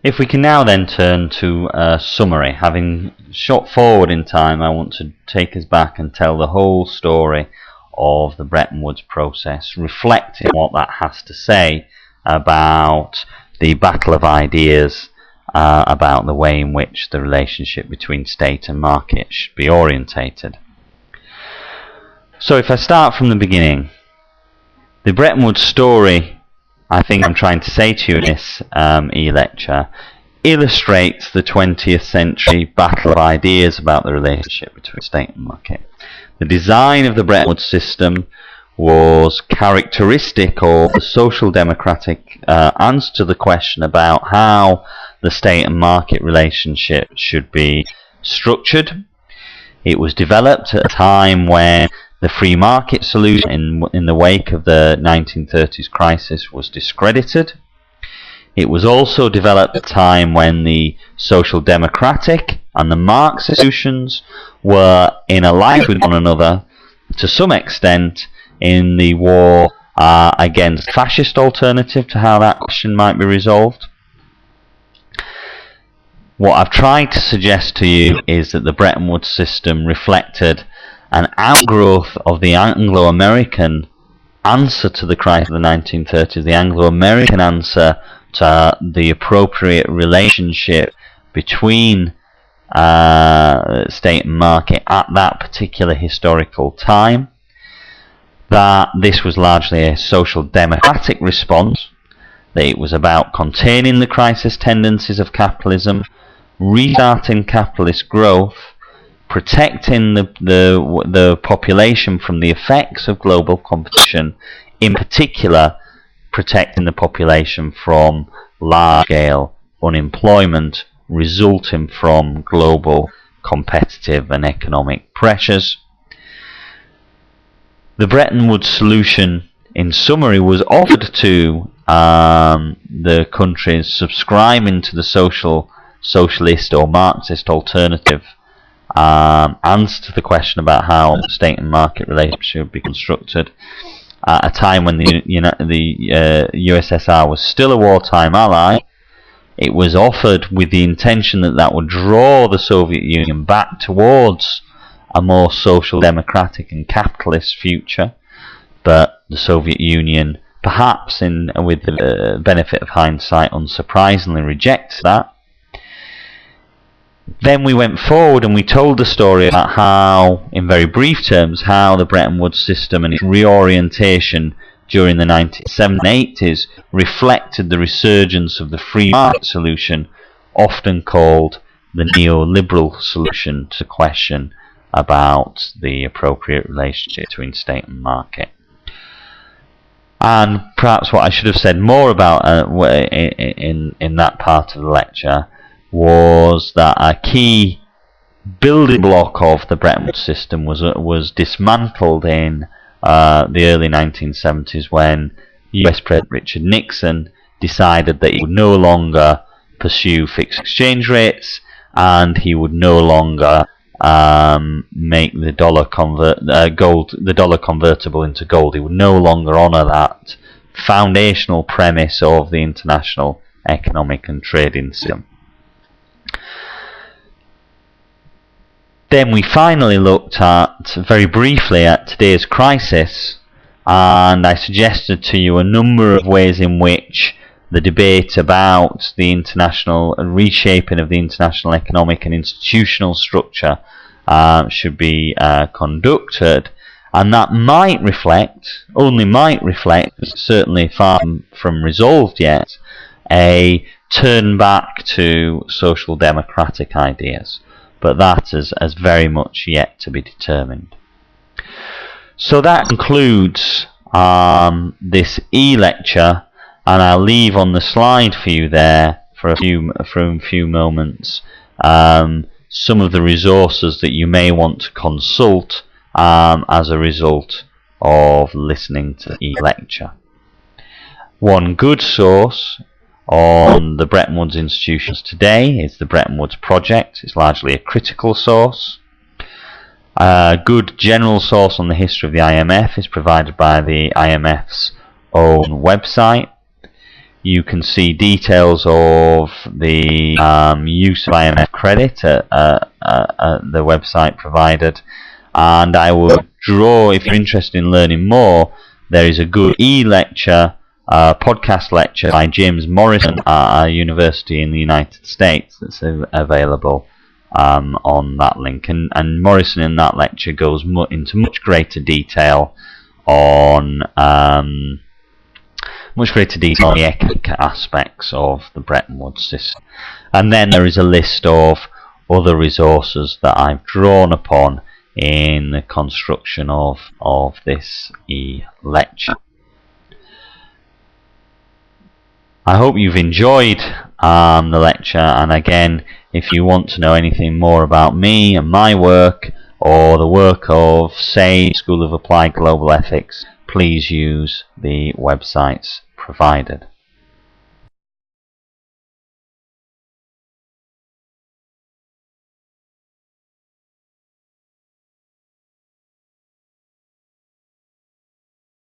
If we can now then turn to a summary. Having shot forward in time, I want to take us back and tell the whole story of the Bretton Woods process, reflecting what that has to say about the battle of ideas, about the way in which the relationship between state and market should be orientated. So if I start from the beginning, the Bretton Woods story, I think I'm trying to say to you in this e-lecture, illustrates the 20th century battle of ideas about the relationship between state and market. The design of the Bretton Woods system was characteristic of the social democratic answer to the question about how the state and market relationship should be structured. It was developed at a time when the free market solution in the wake of the 1930s crisis was discredited. It was also developed at a time when the social democratic and the Marxist solutions were in alliance with one another to some extent in the war against fascist alternative to how that question might be resolved. What I've tried to suggest to you is that the Bretton Woods system reflected an outgrowth of the Anglo-American answer to the crisis of the 1930s, the Anglo-American answer to the appropriate relationship between state and market at that particular historical time. That this was largely a social democratic response, that it was about containing the crisis tendencies of capitalism, restarting capitalist growth, protecting the population from the effects of global competition, in particular protecting the population from large-scale unemployment resulting from global competitive and economic pressures. The Bretton Woods solution, in summary, was offered to the countries subscribing to the socialist or Marxist alternative answer to the question about how state and market relationships should be constructed at a time when the USSR was still a wartime ally. It was offered with the intention that that would draw the Soviet Union back towards a more social democratic and capitalist future, but the Soviet Union, perhaps with the benefit of hindsight, unsurprisingly rejects that. Then we went forward and we told the story about how, in very brief terms, how the Bretton Woods system and its reorientation during the 1970s and 80s reflected the resurgence of the free market solution, often called the neoliberal solution to the question about the appropriate relationship between state and market. And perhaps what I should have said more about in that part of the lecture was that a key building block of the Bretton Woods system was dismantled in the early 1970s when US President Richard Nixon decided that he would no longer pursue fixed exchange rates and he would no longer make the dollar convertible into gold. He would no longer honour that foundational premise of the international economic and trading system. Then we finally looked at, very briefly, at today's crisis, and I suggested to you a number of ways in which the debate about the international reshaping of the international economic and institutional structure should be conducted, and that might reflect, only might reflect, certainly far from resolved yet, a turn back to social democratic ideas. But that is very much yet to be determined. So that concludes this e-lecture, and I'll leave on the slide for you there for a few moments some of the resources that you may want to consult as a result of listening to the e-lecture. One good source on the Bretton Woods institutions today is the Bretton Woods Project. It's largely a critical source. A good general source on the history of the IMF is provided by the IMF's own website. You can see details of the use of IMF credit at the website provided, and I would draw, if you're interested in learning more, there is a good e-lecture, podcast lecture by James Morrison at a university in the United States that's available on that link, and Morrison in that lecture goes into much greater detail on the economic aspects of the Bretton Woods system. And then there is a list of other resources that I've drawn upon in the construction of this e-lecture. I hope you've enjoyed the lecture, and again, if you want to know anything more about me and my work, or the work of SAGE, School of Applied Global Ethics, please use the websites provided.